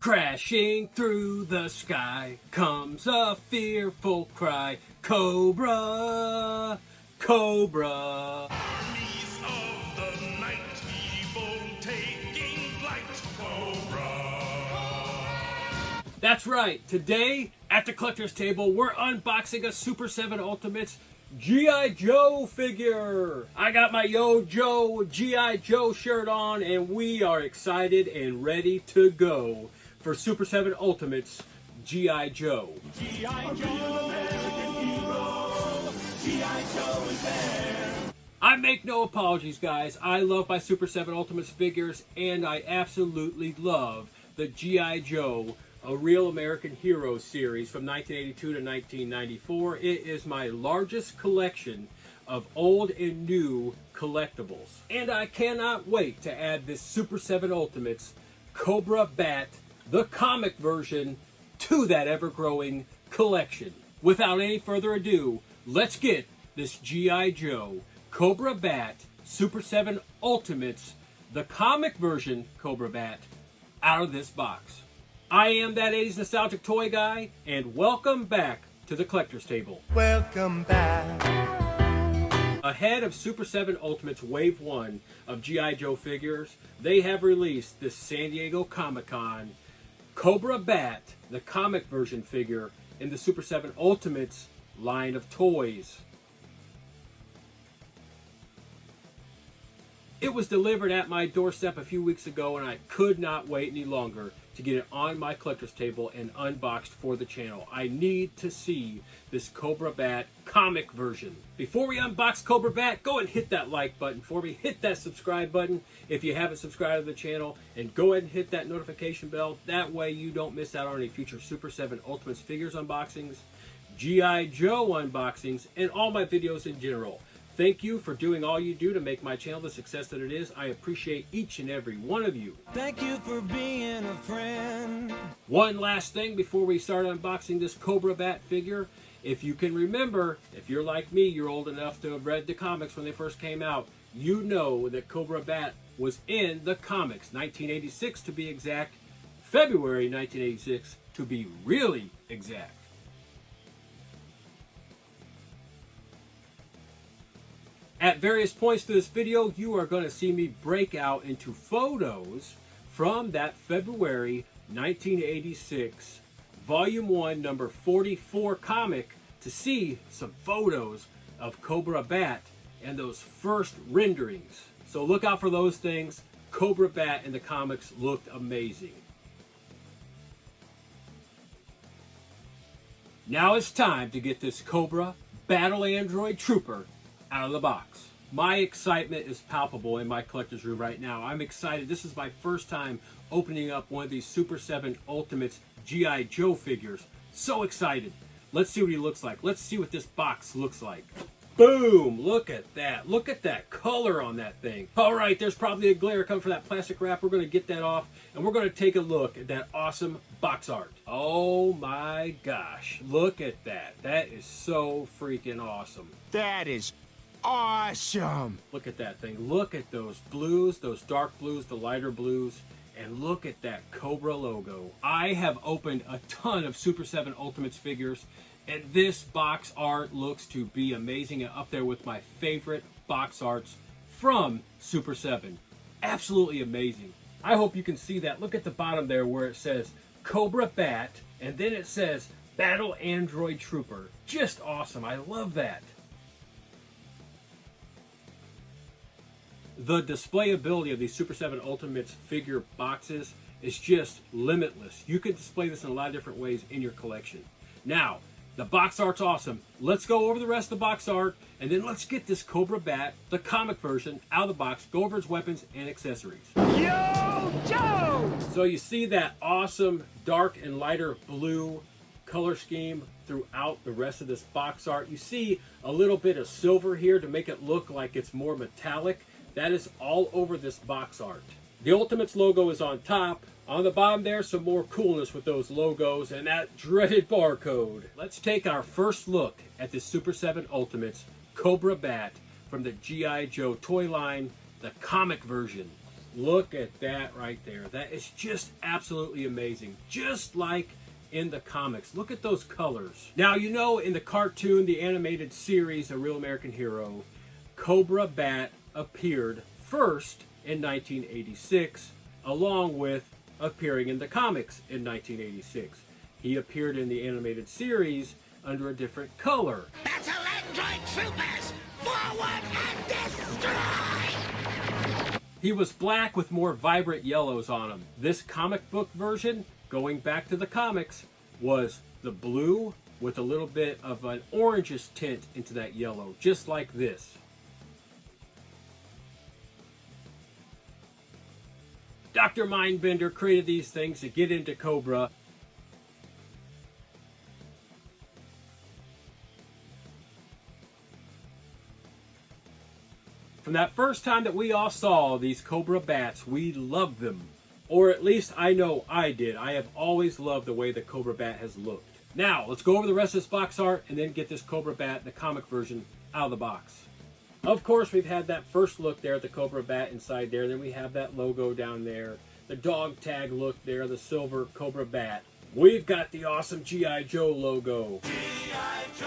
Crashing through the sky comes a fearful cry. Cobra, Cobra. Armies of the night, evil taking flight. Cobra. That's right. Today at the collector's table, we're unboxing a Super 7 Ultimates G.I. Joe figure. I got my Yo Joe G.I. Joe shirt on, and we are excited and ready to go for Super 7 Ultimates G.I. Joe. G.I. Joe, American hero. G.I. Joe is there. I make no apologies, guys. I love my Super 7 Ultimates figures, and I absolutely love the G.I. Joe, a Real American Hero series from 1982 to 1994. It is my largest collection of old and new collectibles. And I cannot wait to add this Super 7 Ultimates Cobra B.A.T, the comic version, to that ever-growing collection. Without any further ado, let's get this G.I. Joe Cobra B.A.T Super 7 Ultimates, the comic version Cobra B.A.T, out of this box. I am that 80s nostalgic toy guy, and welcome back to the collector's table. Welcome back. Ahead of Super 7 Ultimates Wave 1 of G.I. Joe figures, they have released this San Diego Comic-Con Cobra B.A.T, the comic version figure in the Super 7 Ultimates line of toys. It was delivered at my doorstep a few weeks ago, and I could not wait any longer to get it on my collector's table and unboxed for the channel. I need to see this Cobra B.A.T comic version. Before we unbox Cobra B.A.T, go and hit that like button for me. Hit that subscribe button if you haven't subscribed to the channel, and go ahead and hit that notification bell. That way you don't miss out on any future Super 7 Ultimates figures unboxings, G.I. Joe unboxings, and all my videos in general. Thank you for doing all you do to make my channel the success that it is. I appreciate each and every one of you. Thank you for being a friend. One last thing before we start unboxing this Cobra B.A.T figure. If you can remember, if you're like me, you're old enough to have read the comics when they first came out, you know that Cobra B.A.T was in the comics, 1986 to be exact, February 1986 to be really exact. At various points through this video, you are going to see me break out into photos from that February 1986 Volume 1, number 44 comic to see some photos of Cobra B.A.T and those first renderings. So look out for those things. Cobra B.A.T in the comics looked amazing. Now it's time to get this Cobra Battle Android Trooper out of the box. My excitement is palpable in my collector's room right now. I'm excited. This is my first time opening up one of these Super 7 Ultimates G.I. Joe figures. So excited. Let's see what he looks like. Let's see what this box looks like. Boom! Look at that. Look at that color on that thing. All right, there's probably a glare coming for that plastic wrap. We're going to get that off, and we're going to take a look at that awesome box art. Oh my gosh. Look at that. That is so freaking awesome. That is awesome. Look at that thing. Look at those blues, those dark blues, the lighter blues, and look at that Cobra logo. I have opened a ton of Super 7 Ultimates figures, and this box art looks to be amazing and up there with my favorite box arts from Super 7. Absolutely amazing. I hope you can see that. Look at the bottom there where it says Cobra B.A.T, and then it says Battle Android Trooper. Just awesome. I love that. The displayability of these Super 7 Ultimates figure boxes is just limitless. You can display this in a lot of different ways in your collection. Now, the box art's awesome. Let's go over the rest of the box art, and then let's get this Cobra B.A.T, the comic version, out of the box, go over its weapons and accessories. Yo, Joe! So you see that awesome dark and lighter blue color scheme throughout the rest of this box art. You see a little bit of silver here to make it look like it's more metallic. That is all over this box art. The Ultimates logo is on top. On the bottom there, some more coolness with those logos and that dreaded barcode. Let's take our first look at the Super 7 Ultimates Cobra B.A.T from the G.I. Joe toy line, the comic version. Look at that right there. That is just absolutely amazing. Just like in the comics. Look at those colors. Now, you know, in the cartoon, the animated series, A Real American Hero, Cobra B.A.T appeared first in 1986, along with appearing in the comics in 1986. He appeared in the animated series under a different color. Battle android troopers! Forward and destroy! He was black with more vibrant yellows on him. This comic book version, going back to the comics, was the blue with a little bit of an orangish tint into that yellow, just like this. Dr. Mindbender created these things to get into Cobra. From that first time that we all saw these Cobra Bats, we loved them. Or at least I know I did. I have always loved the way the Cobra Bat has looked. Now, let's go over the rest of this box art and then get this Cobra Bat, the comic version, out of the box. Of course, we've had that first look there at the Cobra Bat inside there. Then we have that logo down there. The dog tag look there, the silver Cobra Bat. We've got the awesome G.I. Joe logo. G.I. Joe.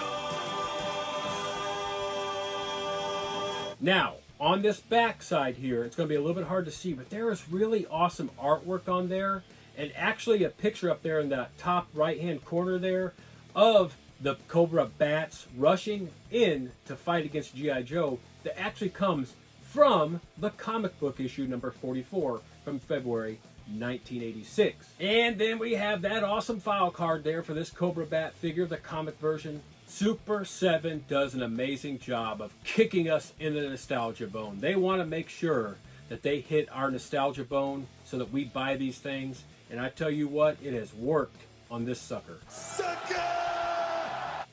Now, on this back side here, it's going to be a little bit hard to see, but there is really awesome artwork on there. And actually a picture up there in the top right-hand corner there of the Cobra Bats rushing in to fight against G.I. Joe that actually comes from the comic book issue number 44 from February 1986. And then we have that awesome file card there for this Cobra Bat figure, the comic version. Super7 does an amazing job of kicking us in the nostalgia bone. They want to make sure that they hit our nostalgia bone so that we buy these things. And I tell you what, it has worked on this sucker. Sucker!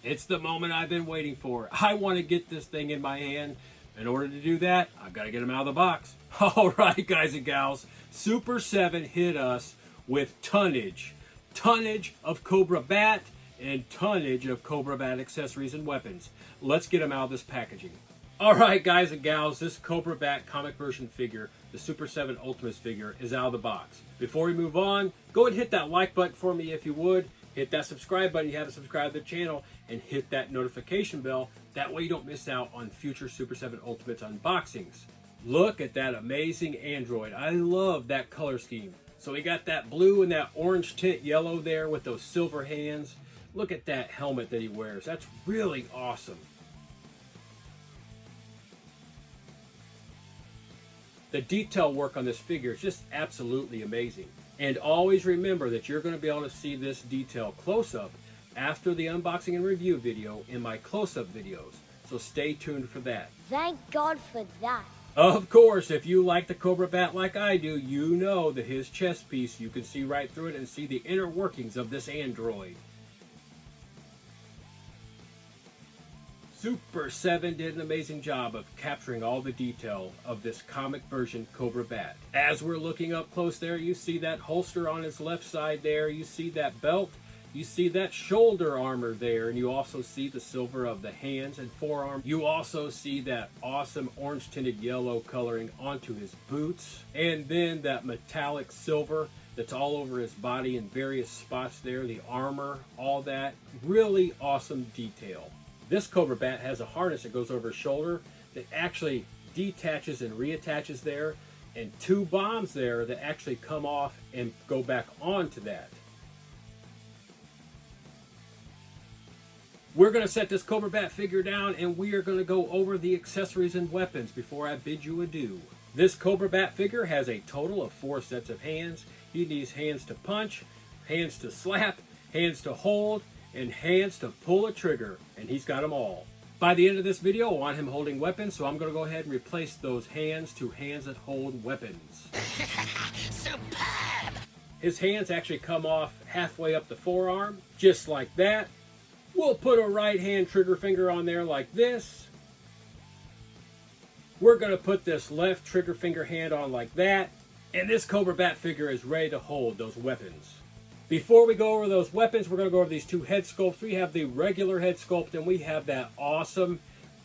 It's the moment I've been waiting for. I want to get this thing in my hand. In order to do that, I've got to get them out of the box. All right, guys and gals, Super7 hit us with tonnage. Tonnage of Cobra Bat and tonnage of Cobra Bat accessories and weapons. Let's get them out of this packaging. All right, guys and gals, this Cobra Bat comic version figure, the Super7 Ultimates figure, is out of the box. Before we move on, go ahead and hit that like button for me if you would. Hit that subscribe button if you haven't subscribed to the channel, and hit that notification bell. That way you don't miss out on future Super7 Ultimates unboxings. Look at that amazing android. I love that color scheme. So we got that blue and that orange tint yellow there with those silver hands. Look at that helmet that he wears. That's really awesome. The detail work on this figure is just absolutely amazing. And always remember that you're going to be able to see this detail close up after the unboxing and review video in my close-up videos. So stay tuned for that. Thank God for that. Of course, if you like the Cobra Bat like I do, you know that his chest piece, you can see right through it and see the inner workings of this android. Super7 did an amazing job of capturing all the detail of this comic version Cobra Bat. As we're looking up close there, you see that holster on his left side there, you see that belt, you see that shoulder armor there, and you also see the silver of the hands and forearm. You also see that awesome orange tinted yellow coloring onto his boots, and then that metallic silver that's all over his body in various spots there, the armor, all that. Really awesome detail. This Cobra Bat has a harness that goes over his shoulder that actually detaches and reattaches there, and two bombs there that actually come off and go back onto that. We're going to set this Cobra Bat figure down, and we are going to go over the accessories and weapons before I bid you adieu. This Cobra Bat figure has a total of 4 sets of hands. He needs hands to punch, hands to slap, hands to hold, and hands to pull a trigger, and he's got them all. By the end of this video, I want him holding weapons, so I'm going to go ahead and replace those hands to hands that hold weapons. Superb! His hands actually come off halfway up the forearm, just like that. We'll put a right hand trigger finger on there like this. We're going to put this left trigger finger hand on like that, and this Cobra Bat figure is ready to hold those weapons. Before we go over those weapons, we're going to go over these 2 head sculpts. We have the regular head sculpt, and we have that awesome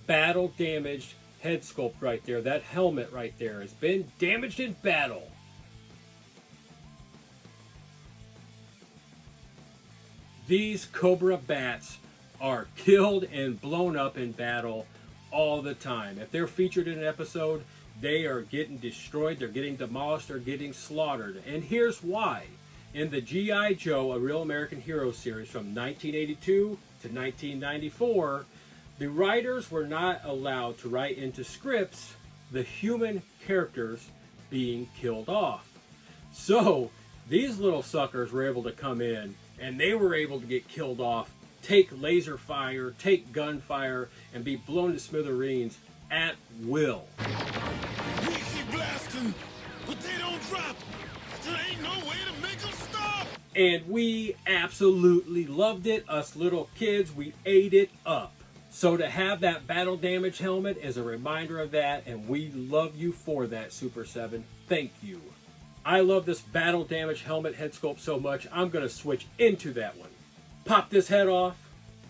battle-damaged head sculpt right there, that helmet right there, has been damaged in battle. These Cobra Bats are killed and blown up in battle all the time. If they're featured in an episode, they are getting destroyed, they're getting demolished, they're getting slaughtered. And here's why. In the G.I. Joe, a Real American Hero series from 1982 to 1994, the writers were not allowed to write into scripts the human characters being killed off. So these little suckers were able to come in and they were able to get killed off, take laser fire, take gunfire, and be blown to smithereens at will. We keep blasting, but they don't drop. There ain't no way to make them stop. And we absolutely loved it. Us little kids, we ate it up. So to have that battle damage helmet is a reminder of that, and we love you for that, Super 7. Thank you. I love this battle damage helmet head sculpt so much, I'm going to switch into that one. Pop this head off,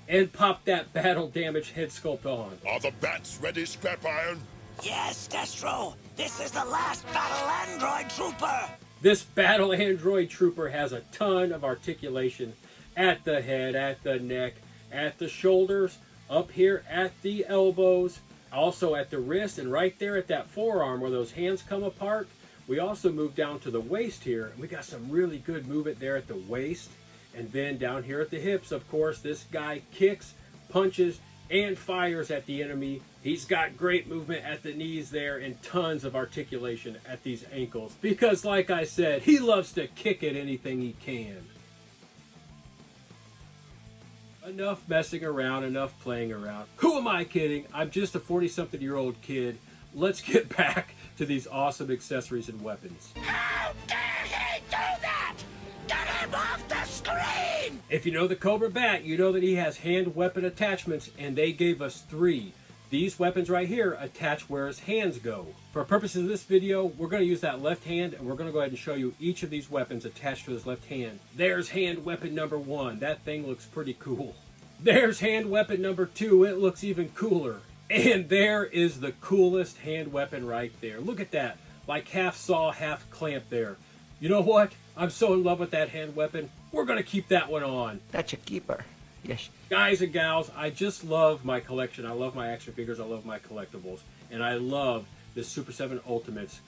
and pop that battle damage head sculpt on. Are the bats ready, Scrap Iron? Yes, Destro. This is the last battle android trooper. This battle android trooper has a ton of articulation at the head, at the neck, at the shoulders, up here at the elbows, also at the wrist, and right there at that forearm where those hands come apart. We also move down to the waist here, and we got some really good movement there at the waist. And then down here at the hips, of course, this guy kicks, punches, and fires at the enemy. He's got great movement at the knees there and tons of articulation at these ankles. Because like I said, he loves to kick at anything he can. Enough messing around, enough playing around. Who am I kidding? I'm just a 40-something-year-old kid. Let's get back to these awesome accessories and weapons. How dare he do that? Get him off the screen! If you know the Cobra Bat, you know that he has hand weapon attachments, and they gave us 3. These weapons right here attach where his hands go. For purposes of this video, we're going to use that left hand, and we're going to go ahead and show you each of these weapons attached to his left hand. There's hand weapon number 1. That thing looks pretty cool. There's hand weapon number 2. It looks even cooler. And there is the coolest hand weapon right there. Look at that. Like half saw, half clamp there. You know what? I'm so in love with that hand weapon. We're going to keep that one on. That's a keeper. Yes. Guys and gals, I just love my collection. I love my action figures. I love my collectibles. And I love this Super 7 Ultimates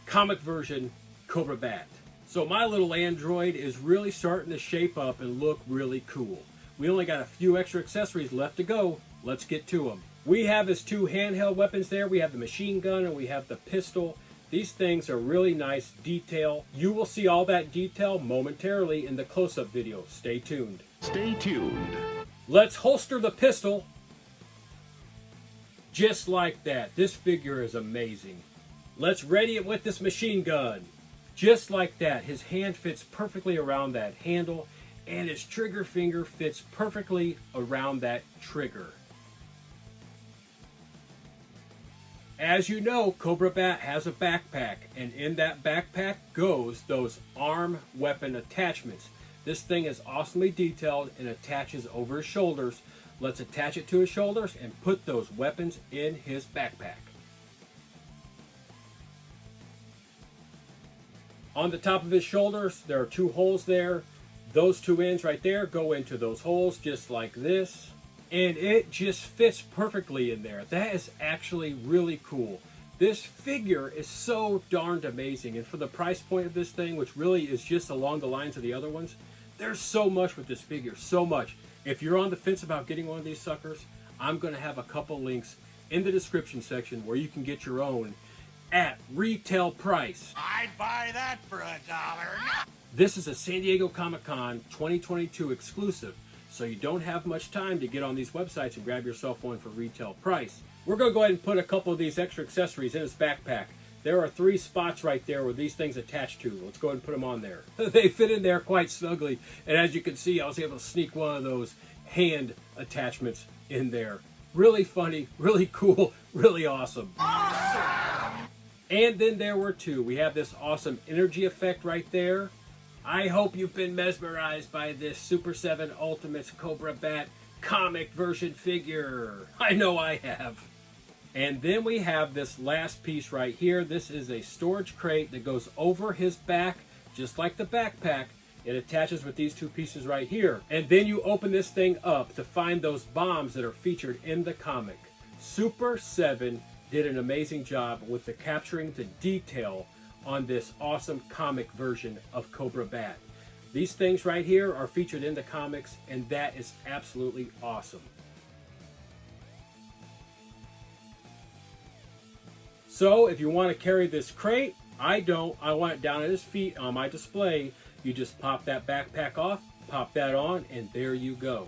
comic version Cobra Bat. So my little android is really starting to shape up and look really cool. We only got a few extra accessories left to go. Let's get to them. We have his 2 handheld weapons there. We have the machine gun and we have the pistol. These things are really nice detail. You will see all that detail momentarily in the close-up video. Stay tuned. Stay tuned. Let's holster the pistol. Just like that. This figure is amazing. Let's ready it with this machine gun. Just like that. His hand fits perfectly around that handle, and his trigger finger fits perfectly around that trigger. As you know, Cobra Bat has a backpack, and in that backpack goes those arm weapon attachments. This thing is awesomely detailed and attaches over his shoulders. Let's attach it to his shoulders and put those weapons in his backpack. On the top of his shoulders, there are 2 holes there. Those 2 ends right there go into those holes just like this. And it just fits perfectly in there. That is actually really cool. This figure is so darned amazing. And for the price point of this thing, which really is just along the lines of the other ones, there's so much with this figure, so much. If you're on the fence about getting one of these suckers, I'm going to have a couple links in the description section where you can get your own at retail price. I'd buy that for $1. This is a San Diego Comic-Con 2022 exclusive, so you don't have much time to get on these websites and grab yourself one for retail price. We're going to go ahead and put a couple of these extra accessories in his backpack. There are 3 spots right there where these things attach to. Let's go ahead and put them on there. They fit in there quite snugly, and as you can see, I was able to sneak one of those hand attachments in there. Really funny, really cool, really awesome. And then there were 2. We have this awesome energy effect right there. I hope you've been mesmerized by this Super 7 Ultimates Cobra Bat comic version figure. I know I have. And then we have this last piece right here. This is a storage crate that goes over his back, just like the backpack. It attaches with these two pieces right here. And then you open this thing up to find those bombs that are featured in the comic. Super7 did an amazing job with capturing the detail on this awesome comic version of Cobra B.A.T. These things right here are featured in the comics, and that is absolutely awesome. So if you want to carry this crate, I don't. I want it down at his feet on my display. You just pop that backpack off, pop that on, and there you go.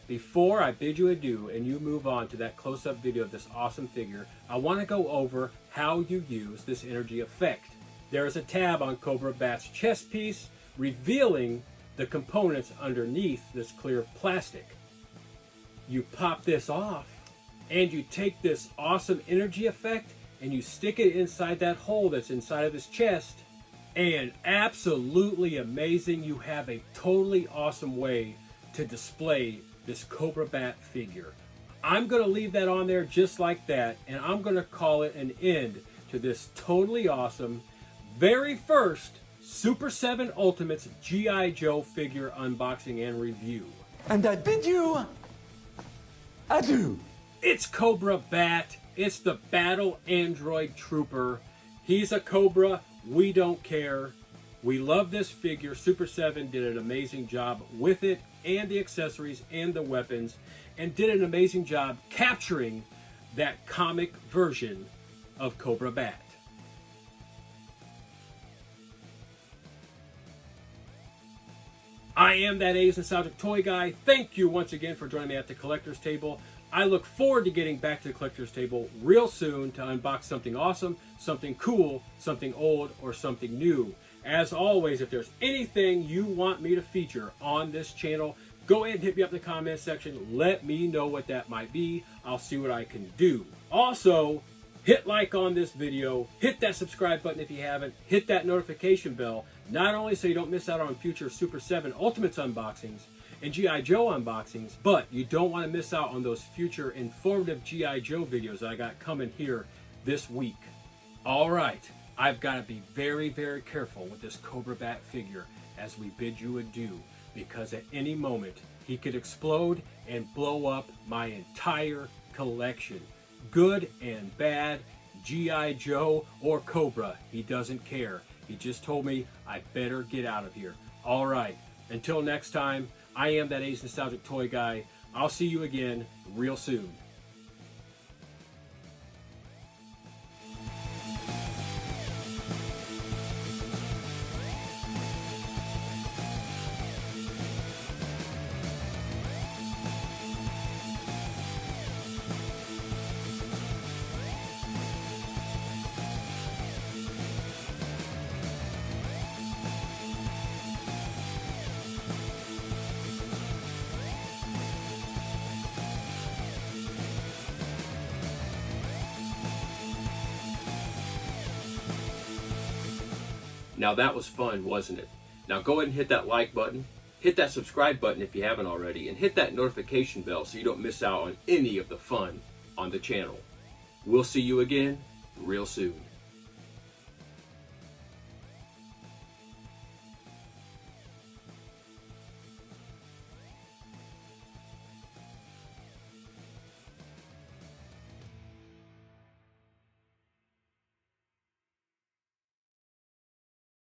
Before I bid you adieu and you move on to that close-up video of this awesome figure, I want to go over how you use this energy effect. There is a tab on Cobra B.A.T's chest piece revealing the components underneath this clear plastic. You pop this off and you take this awesome energy effect and you stick it inside that hole that's inside of his chest, and absolutely amazing, you have a totally awesome way to display this Cobra B.A.T figure. I'm going to leave that on there just like that, and I'm going to call it an end to this totally awesome very first Super7 Ultimates G.I. Joe figure unboxing and review. And I bid you adieu. It's Cobra B.A.T. It's the Battle Android Trooper. He's a Cobra. We don't care. We love this figure. Super7 did an amazing job with it and the accessories and the weapons, and did an amazing job capturing that comic version of Cobra B.A.T. I am that A's Nostalgic Toy Guy. Thank you once again for joining me at the collector's table. I look forward to getting back to the collector's table real soon to unbox something awesome, something cool, something old, or something new. As always, if there's anything you want me to feature on this channel, go ahead and hit me up in the comment section. Let me know what that might be. I'll see what I can do. Also, hit like on this video, hit that subscribe button if you haven't, hit that notification bell, not only so you don't miss out on future Super7 Ultimates unboxings and G.I. Joe unboxings, but you don't want to miss out on those future informative G.I. Joe videos that I got coming here this week. All right, I've got to be very, very careful with this Cobra B.A.T figure as we bid you adieu, because at any moment he could explode and blow up my entire collection. Good and bad, G.I. Joe or Cobra, he doesn't care. He just told me I better get out of here. All right, until next time, I am that A's Nostalgic Toy Guy. I'll see you again real soon. Now that was fun, wasn't it? Now go ahead and hit that like button, hit that subscribe button if you haven't already, and hit that notification bell so you don't miss out on any of the fun on the channel. We'll see you again real soon.